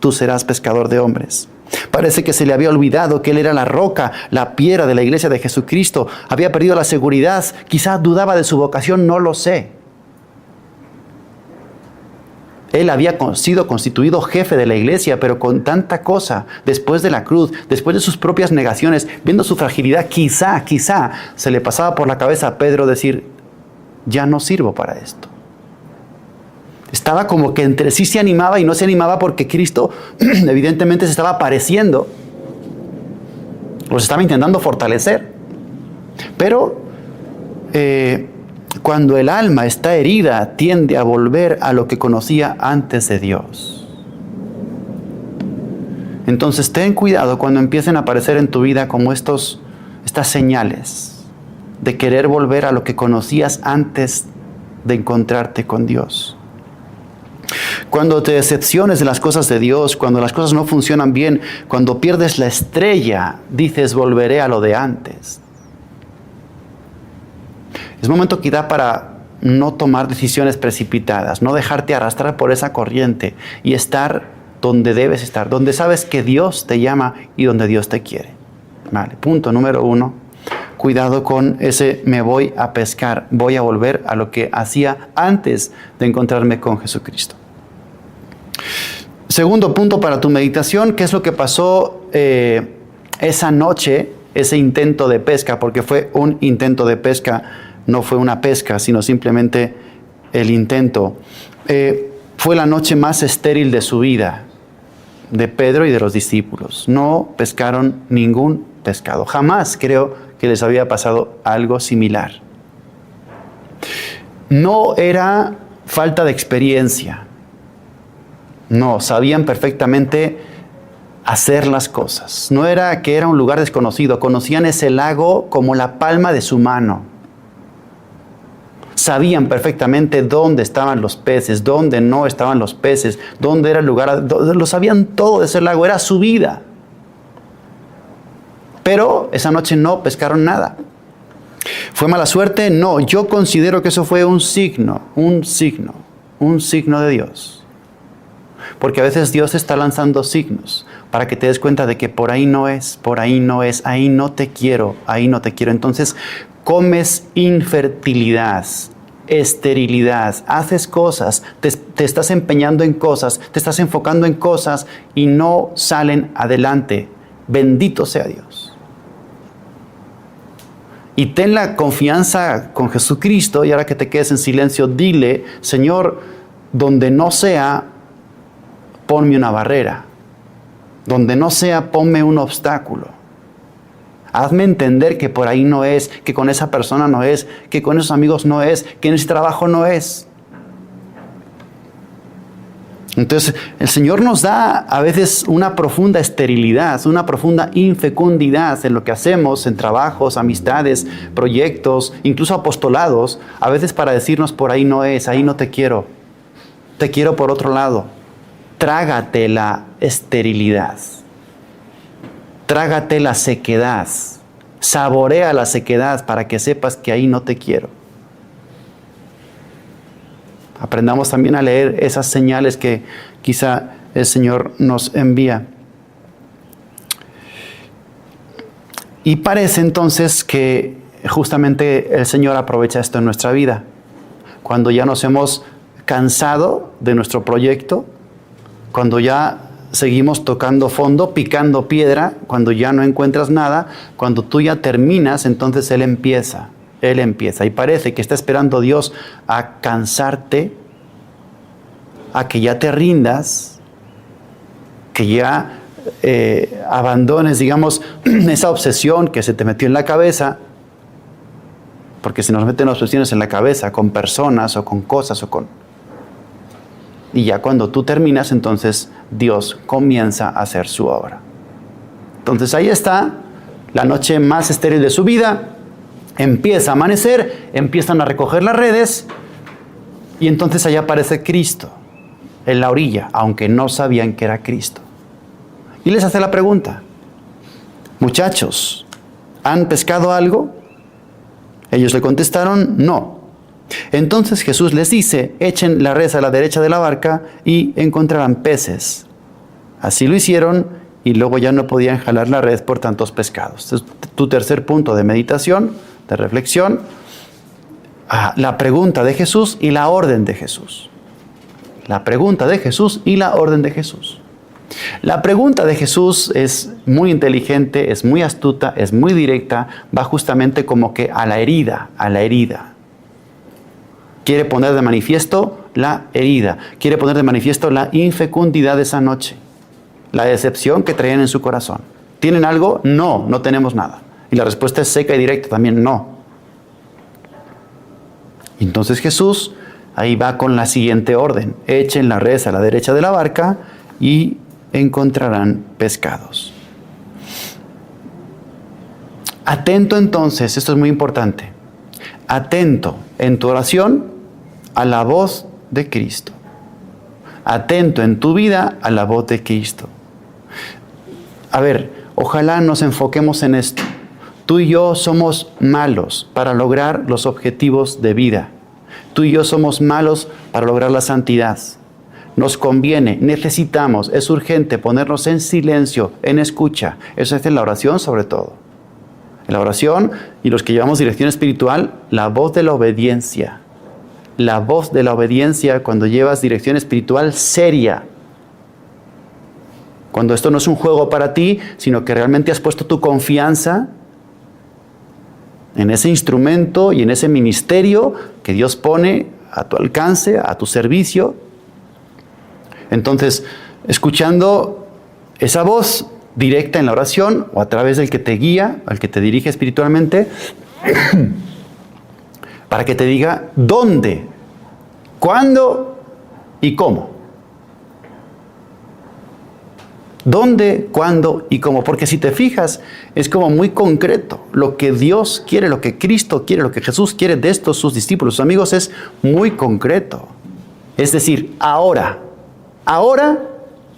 [SPEAKER 1] tú serás pescador de hombres. Parece que se le había olvidado que él era la roca, la piedra de la iglesia de Jesucristo. Había perdido la seguridad, quizás dudaba de su vocación, no lo sé. Él había sido constituido jefe de la iglesia, pero con tanta cosa, después de la cruz, después de sus propias negaciones, viendo su fragilidad, quizá se le pasaba por la cabeza a Pedro decir: ya no sirvo para esto. Estaba como que entre sí se animaba y no se animaba, porque Cristo evidentemente se estaba apareciendo. Los estaba intentando fortalecer. Pero cuando el alma está herida, tiende a volver a lo que conocía antes de Dios. Entonces ten cuidado cuando empiecen a aparecer en tu vida como estas señales de querer volver a lo que conocías antes de encontrarte con Dios. Cuando te decepciones de las cosas de Dios, cuando las cosas no funcionan bien, cuando pierdes la estrella, dices: volveré a lo de antes. Es momento quizá para no tomar decisiones precipitadas, no dejarte arrastrar por esa corriente y estar donde debes estar, donde sabes que Dios te llama y donde Dios te quiere. Vale, punto número 1. Cuidado con ese me voy a pescar, voy a volver a lo que hacía antes de encontrarme con Jesucristo. Segundo punto para tu meditación: ¿qué es lo que pasó esa noche, ese intento de pesca? Porque fue un intento de pesca, no fue una pesca, sino simplemente el intento. Fue la noche más estéril de su vida. de Pedro y de los discípulos. No pescaron ningún pescado. Jamás creo que les había pasado algo similar. No era falta de experiencia. No, sabían perfectamente hacer las cosas. No era que era un lugar desconocido. Conocían ese lago como la palma de su mano. Sabían perfectamente dónde estaban los peces, dónde no estaban los peces, dónde era el lugar. Lo sabían todo de ese lago. Era su vida. Pero esa noche no pescaron nada. ¿Fue mala suerte? No, yo considero que eso fue un signo de Dios. Porque a veces Dios está lanzando signos para que te des cuenta de que por ahí no es, ahí no te quiero. Entonces comes infertilidad, esterilidad, haces cosas, te estás empeñando en cosas, te estás enfocando en cosas y no salen adelante. Bendito sea Dios. Y ten la confianza con Jesucristo, y ahora que te quedes en silencio, dile: Señor, donde no sea, ponme una barrera. Donde no sea, ponme un obstáculo. Hazme entender que por ahí no es, que con esa persona no es, que con esos amigos no es, que en ese trabajo no es. Entonces, el Señor nos da a veces una profunda esterilidad, una profunda infecundidad en lo que hacemos, en trabajos, amistades, proyectos, incluso apostolados, a veces para decirnos: por ahí no es, ahí no te quiero por otro lado. Trágate la esterilidad, trágate la sequedad, saborea la sequedad para que sepas que ahí no te quiero. Aprendamos también a leer esas señales que quizá el Señor nos envía. Y parece entonces que justamente el Señor aprovecha esto en nuestra vida. Cuando ya nos hemos cansado de nuestro proyecto, cuando ya seguimos tocando fondo, picando piedra, cuando ya no encuentras nada, cuando tú ya terminas, entonces Él empieza. Y parece que está esperando Dios a cansarte, a que ya te rindas, que ya abandones, digamos, esa obsesión que se te metió en la cabeza, porque se nos meten obsesiones en la cabeza con personas o con cosas y ya cuando tú terminas, entonces Dios comienza a hacer su obra. Entonces ahí está la noche más estéril de su vida. Empieza a amanecer, empiezan a recoger las redes y entonces allá aparece Cristo en la orilla, aunque no sabían que era Cristo. Y les hace la pregunta: muchachos, ¿han pescado algo? Ellos le contestaron: no. Entonces Jesús les dice: echen la red a la derecha de la barca y encontrarán peces. Así lo hicieron y luego ya no podían jalar la red por tantos pescados. Este es tu tercer punto de meditación, de reflexión. La pregunta de Jesús y la orden de Jesús. La pregunta de Jesús y la orden de Jesús. La pregunta de Jesús es muy inteligente, es muy astuta, es muy directa, va justamente como que a la herida. Quiere poner de manifiesto la herida, quiere poner de manifiesto la infecundidad de esa noche, la decepción que traían en su corazón. ¿Tienen algo? No, no tenemos nada. Y la respuesta es seca y directa también: no. Entonces Jesús ahí va con la siguiente orden: echen la red a la derecha de la barca y encontrarán pescados. Atento entonces, esto es muy importante, atento en tu oración a la voz de Cristo. Atento en tu vida a la voz de Cristo. A ver, ojalá nos enfoquemos en esto. Tú y yo somos malos para lograr los objetivos de vida. Tú y yo somos malos para lograr la santidad. Nos conviene, necesitamos, es urgente ponernos en silencio, en escucha. Eso es en la oración sobre todo. En la oración, y los que llevamos dirección espiritual, la voz de la obediencia. La voz de la obediencia cuando llevas dirección espiritual seria. Cuando esto no es un juego para ti, sino que realmente has puesto tu confianza en ese instrumento y en ese ministerio que Dios pone a tu alcance, a tu servicio. Entonces, escuchando Esa voz directa en la oración o a través del que te guía, al que te dirige espiritualmente, para que te diga dónde, cuándo y cómo. ¿Dónde, cuándo y cómo? Porque si te fijas, es como muy concreto. Lo que Dios quiere, lo que Cristo quiere, lo que Jesús quiere de estos sus discípulos, sus amigos, es muy concreto. Es decir, ahora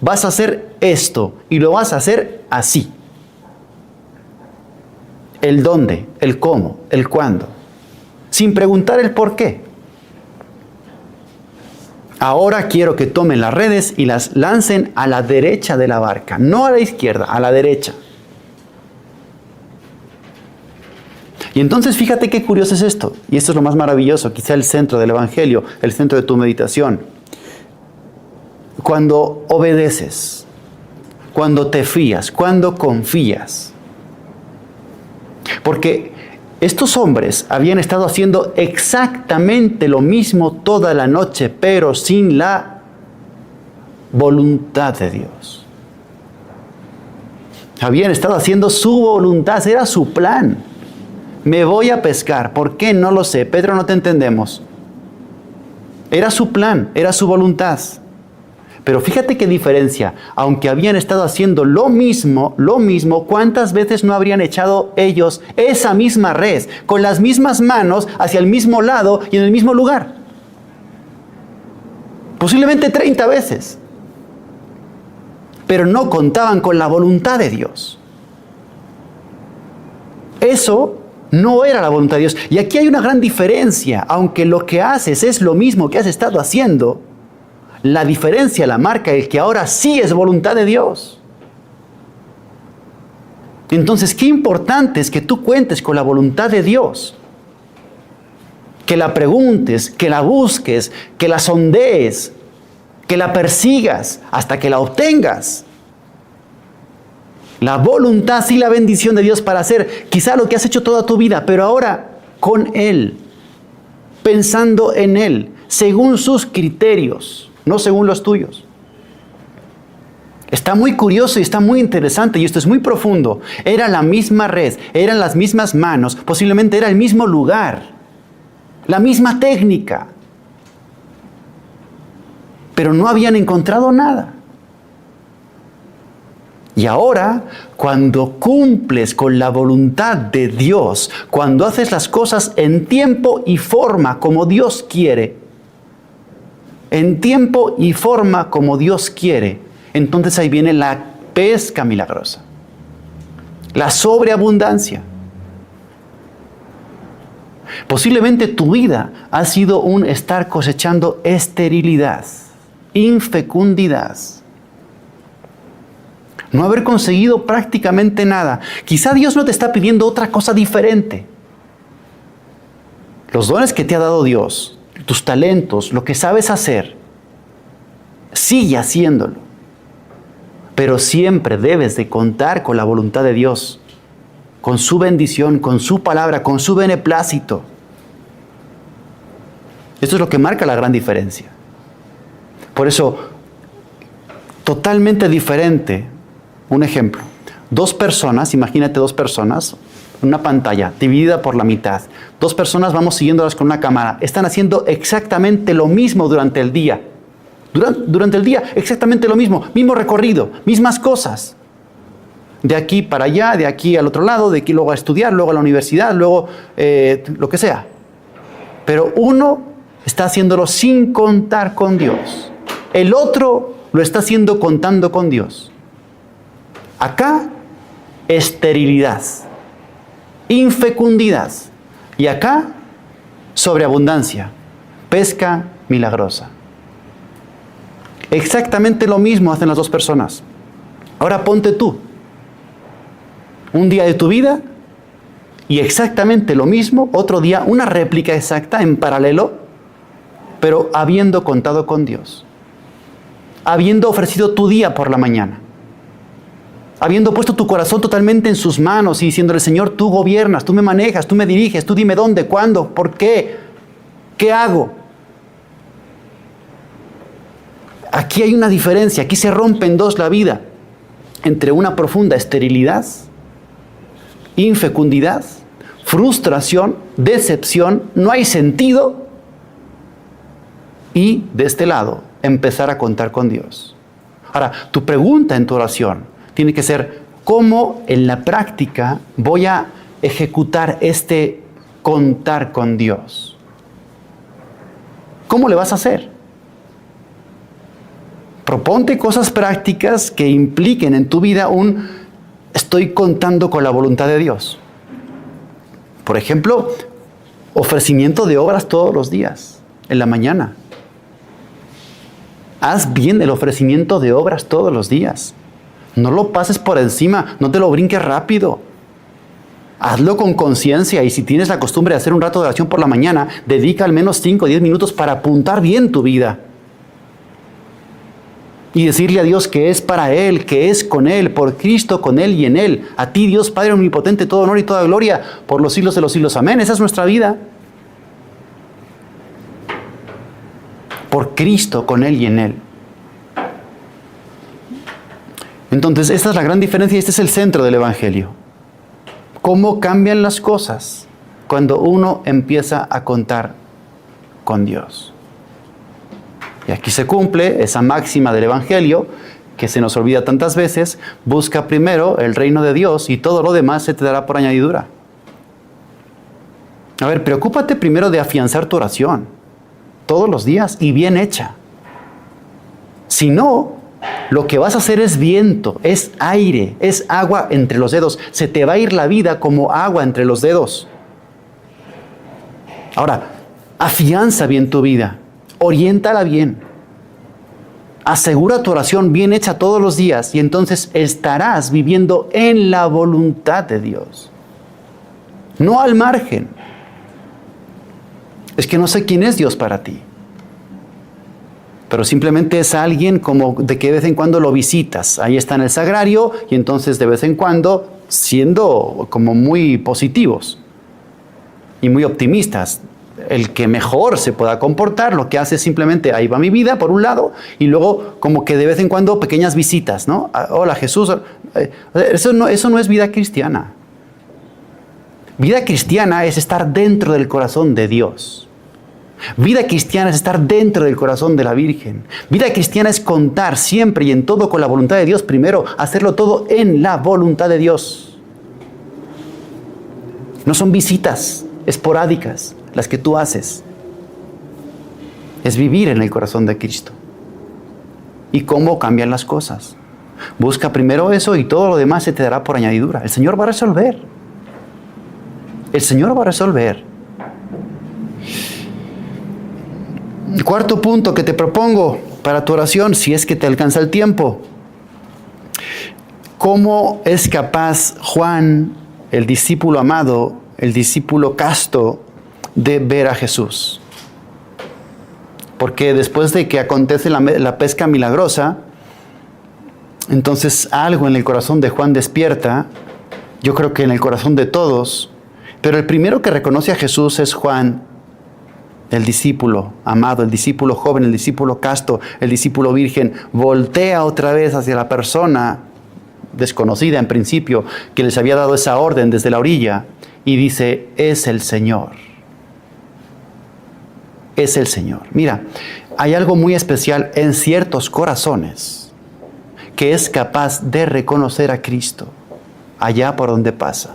[SPEAKER 1] vas a hacer esto y lo vas a hacer así. El dónde, el cómo, el cuándo, sin preguntar el por qué. Ahora quiero que tomen las redes y las lancen a la derecha de la barca, no a la izquierda, a la derecha. Y entonces fíjate qué curioso es esto, y esto es lo más maravilloso, quizá el centro del Evangelio, el centro de tu meditación. Cuando obedeces, cuando te fías, cuando confías. Porque estos hombres habían estado haciendo exactamente lo mismo toda la noche, pero sin la voluntad de Dios. Habían estado haciendo su voluntad, era su plan. Me voy a pescar. ¿Por qué? No lo sé. Pedro, no te entendemos. Era su plan, era su voluntad. Pero fíjate qué diferencia. Aunque habían estado haciendo lo mismo, ¿cuántas veces no habrían echado ellos esa misma red, con las mismas manos, hacia el mismo lado y en el mismo lugar? Posiblemente 30 veces. Pero no contaban con la voluntad de Dios. Eso no era la voluntad de Dios. Y aquí hay una gran diferencia. Aunque lo que haces es lo mismo que has estado haciendo, la diferencia la marca el que ahora sí es voluntad de Dios. Entonces, qué importante es que tú cuentes con la voluntad de Dios. Que la preguntes, que la busques, que la sondees, que la persigas hasta que la obtengas. La voluntad y la bendición de Dios para hacer quizá lo que has hecho toda tu vida, pero ahora con Él, pensando en Él, según sus criterios, no según los tuyos. Está muy curioso y está muy interesante y esto es muy profundo. Era la misma red, eran las mismas manos, posiblemente era el mismo lugar, la misma técnica, pero no habían encontrado nada. Y ahora, cuando cumples con la voluntad de Dios, cuando haces las cosas en tiempo y forma como Dios quiere, en tiempo y forma como Dios quiere, entonces ahí viene la pesca milagrosa, la sobreabundancia. Posiblemente tu vida ha sido un estar cosechando esterilidad, infecundidad, no haber conseguido prácticamente nada. Quizá Dios no te está pidiendo otra cosa diferente. Los dones que te ha dado Dios, tus talentos, lo que sabes hacer, sigue haciéndolo. Pero siempre debes de contar con la voluntad de Dios, con su bendición, con su palabra, con su beneplácito. Esto es lo que marca la gran diferencia. Por eso, totalmente diferente, un ejemplo. 2 personas, imagínate 2 personas, una pantalla dividida por la mitad. 2 personas, vamos siguiéndolas con una cámara. Están haciendo exactamente lo mismo durante el día. Durante el día, exactamente lo mismo. Mismo recorrido, mismas cosas. De aquí para allá, de aquí al otro lado, de aquí luego a estudiar, luego a la universidad, luego lo que sea. Pero uno está haciéndolo sin contar con Dios. El otro lo está haciendo contando con Dios. Acá, esterilidad, infecundidad. Y acá, sobreabundancia, pesca milagrosa. Exactamente lo mismo hacen las 2 personas. Ahora ponte tú, un día de tu vida, y exactamente lo mismo, otro día, una réplica exacta en paralelo, pero habiendo contado con Dios. Habiendo ofrecido tu día por la mañana. Habiendo puesto tu corazón totalmente en sus manos y diciéndole, Señor, tú gobiernas, tú me manejas, tú me diriges, tú dime dónde, cuándo, por qué, qué hago. Aquí hay una diferencia, aquí se rompe en 2 la vida. entre una profunda esterilidad, infecundidad, frustración, decepción, no hay sentido, y de este lado, empezar a contar con Dios. Ahora, tu pregunta en tu oración tiene que ser: ¿cómo en la práctica voy a ejecutar este contar con Dios? ¿Cómo le vas a hacer? Proponte cosas prácticas que impliquen en tu vida estoy contando con la voluntad de Dios. Por ejemplo, ofrecimiento de obras todos los días, en la mañana. Haz bien el ofrecimiento de obras todos los días. No lo pases por encima, no te lo brinques rápido. Hazlo con conciencia, y si tienes la costumbre de hacer un rato de oración por la mañana, dedica al menos 5 o 10 minutos para apuntar bien tu vida. Y decirle a Dios que es para Él, que es con Él, por Cristo, con Él y en Él. A ti, Dios Padre omnipotente, todo honor y toda gloria por los siglos de los siglos. Amén. Esa es nuestra vida. Por Cristo, con Él y en Él. Entonces, esta es la gran diferencia y este es el centro del Evangelio. ¿Cómo cambian las cosas cuando uno empieza a contar con Dios? Y aquí se cumple esa máxima del Evangelio que se nos olvida tantas veces: busca primero el reino de Dios y todo lo demás se te dará por añadidura. A ver, preocúpate primero de afianzar tu oración todos los días y bien hecha. Si no, lo que vas a hacer es viento, es aire, es agua entre los dedos. Se te va a ir la vida como agua entre los dedos. Ahora, afianza bien tu vida, oriéntala bien. Asegura tu oración bien hecha todos los días y entonces estarás viviendo en la voluntad de Dios. No al margen. Es que no sé quién es Dios para ti. Pero simplemente es alguien como de que de vez en cuando lo visitas. Ahí está en el sagrario y entonces de vez en cuando, siendo como muy positivos y muy optimistas, el que mejor se pueda comportar, lo que hace es simplemente: ahí va mi vida, por un lado, y luego como que de vez en cuando pequeñas visitas, ¿no? Hola Jesús. Eso no es vida cristiana. Vida cristiana es estar dentro del corazón de Dios. Vida cristiana es estar dentro del corazón de la Virgen. Vida cristiana es contar siempre y en todo con la voluntad de Dios primero, hacerlo todo en la voluntad de Dios. No son visitas esporádicas las que tú haces. Es vivir en el corazón de Cristo. ¿Y cómo cambian las cosas? Busca primero eso y todo lo demás se te dará por añadidura. El Señor va a resolver. El Señor va a resolver. El cuarto punto que te propongo para tu oración, si es que te alcanza el tiempo: ¿cómo es capaz Juan, el discípulo amado, el discípulo casto, de ver a Jesús? Porque después de que acontece la pesca milagrosa, entonces algo en el corazón de Juan despierta, yo creo que en el corazón de todos, pero el primero que reconoce a Jesús es Juan, el discípulo amado, el discípulo joven, el discípulo casto, el discípulo virgen. Voltea otra vez hacia la persona desconocida en principio que les había dado esa orden desde la orilla y dice: es el Señor. Es el Señor. Mira, hay algo muy especial en ciertos corazones que es capaz de reconocer a Cristo allá por donde pasa.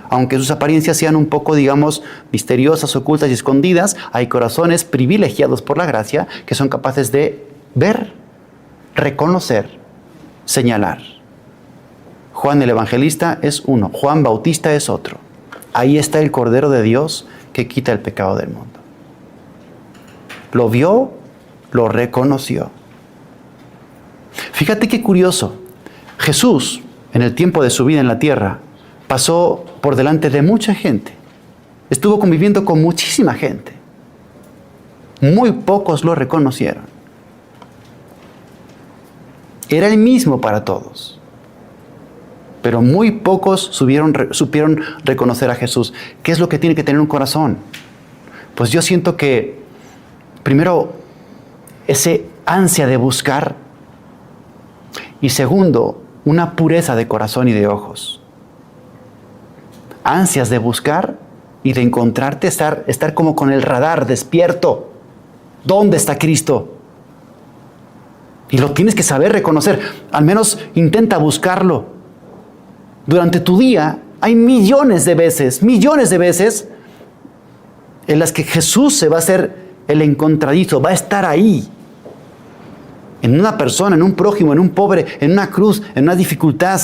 [SPEAKER 1] Aunque sus apariencias sean un poco, digamos, misteriosas, ocultas y escondidas, hay corazones privilegiados por la gracia que son capaces de ver, reconocer, señalar. Juan el Evangelista es uno, Juan Bautista es otro. Ahí está el Cordero de Dios que quita el pecado del mundo. Lo vio, lo reconoció. Fíjate qué curioso. Jesús, en el tiempo de su vida en la tierra, pasó por delante de mucha gente. Estuvo conviviendo con muchísima gente. Muy pocos lo reconocieron. Era el mismo para todos. Pero muy pocos supieron reconocer a Jesús. ¿Qué es lo que tiene que tener un corazón? Pues yo siento que, primero, ese ansia de buscar. Y segundo, una pureza de corazón y de ojos. Ansias de buscar y de encontrarte, estar como con el radar despierto. ¿Dónde está Cristo? Y lo tienes que saber reconocer. Al menos intenta buscarlo. Durante tu día hay millones de veces en las que Jesús se va a hacer el encontradizo, va a estar ahí. En una persona, en un prójimo, en un pobre, en una cruz, en una dificultad,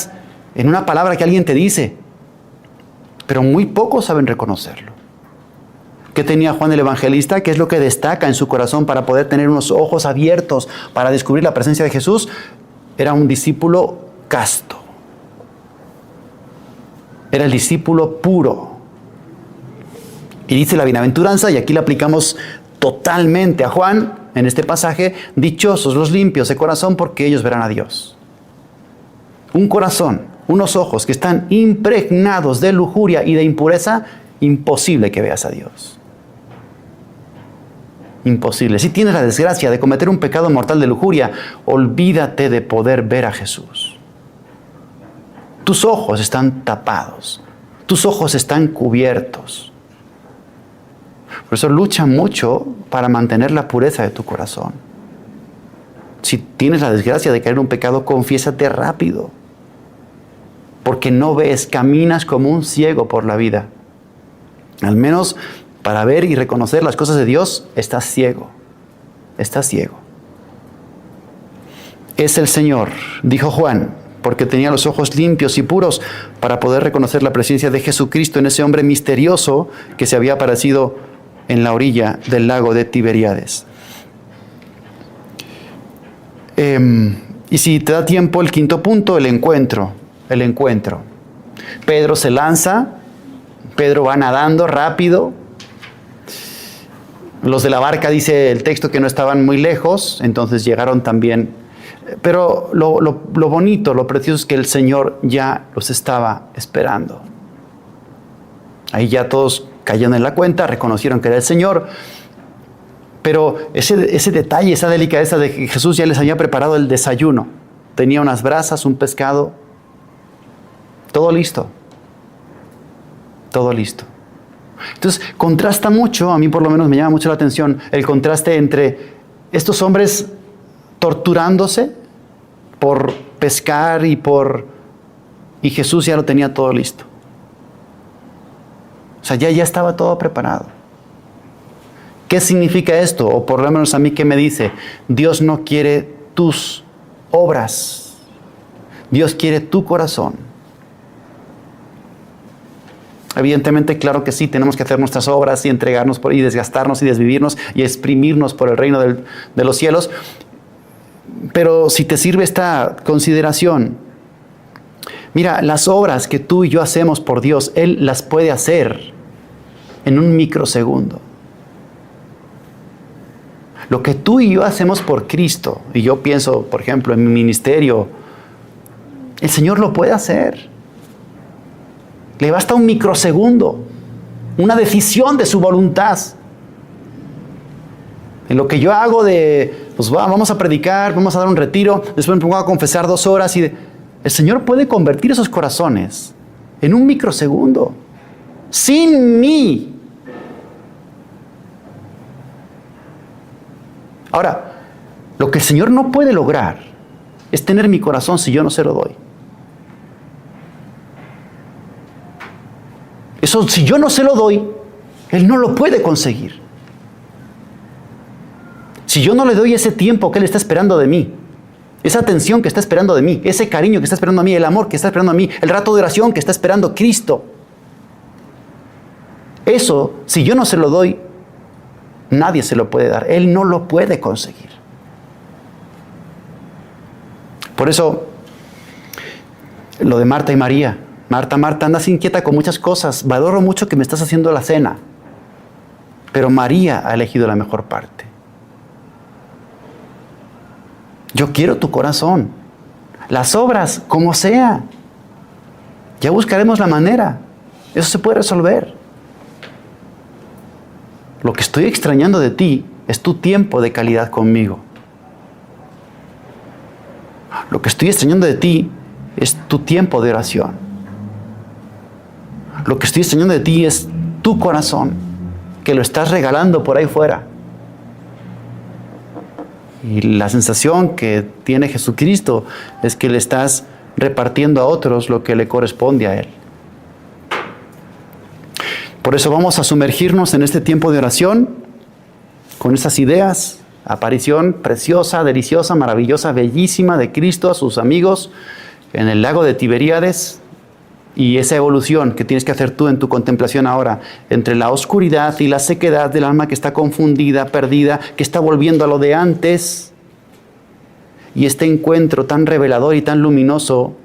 [SPEAKER 1] en una palabra que alguien te dice. Pero muy pocos saben reconocerlo. ¿Qué tenía Juan el Evangelista? ¿Qué es lo que destaca en su corazón para poder tener unos ojos abiertos para descubrir la presencia de Jesús? Era un discípulo casto. Era el discípulo puro. Y dice la bienaventuranza, y aquí la aplicamos totalmente a Juan, en este pasaje: dichosos los limpios de corazón, porque ellos verán a Dios. Un corazón, unos ojos que están impregnados de lujuria y de impureza, imposible que veas a Dios. Imposible. Si tienes la desgracia de cometer un pecado mortal de lujuria, olvídate de poder ver a Jesús. Tus ojos están tapados. Tus ojos están cubiertos. Por eso lucha mucho para mantener la pureza de tu corazón. Si tienes la desgracia de caer en un pecado, confiésate rápido. Porque no ves, caminas como un ciego por la vida. Al menos para ver y reconocer las cosas de Dios, estás ciego. Estás ciego. Es el Señor, dijo Juan, porque tenía los ojos limpios y puros para poder reconocer la presencia de Jesucristo en ese hombre misterioso que se había aparecido en la orilla del lago de Tiberíades. Y si te da tiempo, el quinto punto, el encuentro. El encuentro. Pedro se lanza, Pedro va nadando rápido. Los de la barca, dice el texto, que no estaban muy lejos, entonces llegaron también. Pero lo bonito, lo precioso es que el Señor ya los estaba esperando. Ahí ya todos cayeron en la cuenta, reconocieron que era el Señor. Pero ese detalle, esa delicadeza de que Jesús ya les había preparado el desayuno. Tenía unas brasas, un pescado. Todo listo. Todo listo. Entonces, contrasta mucho, a mí por lo menos me llama mucho la atención, el contraste entre estos hombres torturándose por pescar y Jesús ya lo tenía todo listo. O sea, ya estaba todo preparado. ¿Qué significa esto? O por lo menos a mí, ¿qué me dice? Dios no quiere tus obras. Dios quiere tu corazón. Evidentemente, claro que sí, tenemos que hacer nuestras obras y entregarnos y desgastarnos y desvivirnos y exprimirnos por el reino de los cielos. Pero si te sirve esta consideración, mira, las obras que tú y yo hacemos por Dios, Él las puede hacer en un microsegundo. Lo que tú y yo hacemos por Cristo, y yo pienso, por ejemplo, en mi ministerio, el Señor lo puede hacer. Le basta un microsegundo, una decisión de su voluntad. En lo que yo hago pues vamos a predicar, vamos a dar un retiro, después me pongo a confesar 2 horas el Señor puede convertir esos corazones en un microsegundo, sin mí. Ahora, lo que el Señor no puede lograr es tener mi corazón si yo no se lo doy. Eso, si yo no se lo doy, Él no lo puede conseguir. Si yo no le doy ese tiempo que Él está esperando de mí, esa atención que está esperando de mí, ese cariño que está esperando a mí, el amor que está esperando a mí, el rato de oración que está esperando Cristo, eso, si yo no se lo doy, nadie se lo puede dar. Él no lo puede conseguir. Por eso, lo de Marta y María. Marta, andas inquieta con muchas cosas. Valoro mucho que me estás haciendo la cena. Pero María ha elegido la mejor parte. Yo quiero tu corazón. Las obras, como sea. Ya buscaremos la manera. Eso se puede resolver. Lo que estoy extrañando de ti es tu tiempo de calidad conmigo. Lo que estoy extrañando de ti es tu tiempo de oración. Lo que estoy enseñando de ti es tu corazón, que lo estás regalando por ahí fuera. Y la sensación que tiene Jesucristo es que le estás repartiendo a otros lo que le corresponde a Él. Por eso vamos a sumergirnos en este tiempo de oración con esas ideas. Aparición preciosa, deliciosa, maravillosa, bellísima de Cristo a sus amigos en el lago de Tiberíades, y esa evolución que tienes que hacer tú en tu contemplación ahora entre la oscuridad y la sequedad del alma que está confundida, perdida, que está volviendo a lo de antes, y este encuentro tan revelador y tan luminoso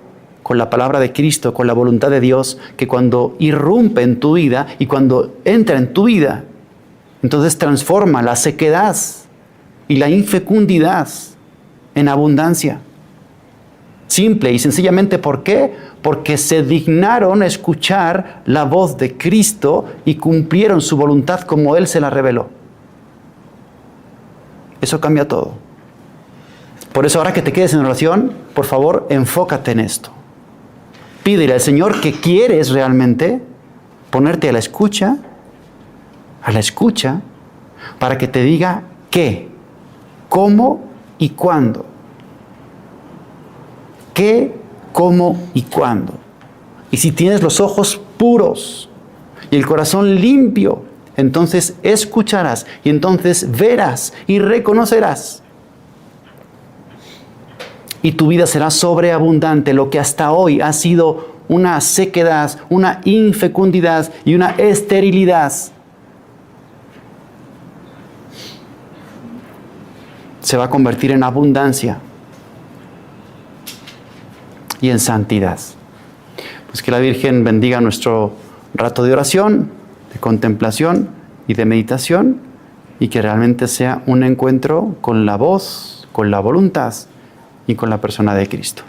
[SPEAKER 1] con la palabra de Cristo, con la voluntad de Dios, que cuando irrumpe en tu vida y cuando entra en tu vida, entonces transforma la sequedad y la infecundidad en abundancia. Simple y sencillamente, ¿por qué? Porque se dignaron escuchar la voz de Cristo y cumplieron su voluntad como Él se la reveló. Eso cambia todo. Por eso, ahora que te quedes en oración, por favor, enfócate en esto. Pídele al Señor que quieres realmente ponerte a la escucha, para que te diga qué, cómo y cuándo. ¿Qué, cómo y cuándo? Y si tienes los ojos puros y el corazón limpio, entonces escucharás y entonces verás y reconocerás. Y tu vida será sobreabundante. Lo que hasta hoy ha sido una sequedad, una infecundidad y una esterilidad, se va a convertir en abundancia y en santidad. Pues que la Virgen bendiga nuestro rato de oración, de contemplación y de meditación, y que realmente sea un encuentro con la voz, con la voluntad y con la persona de Cristo.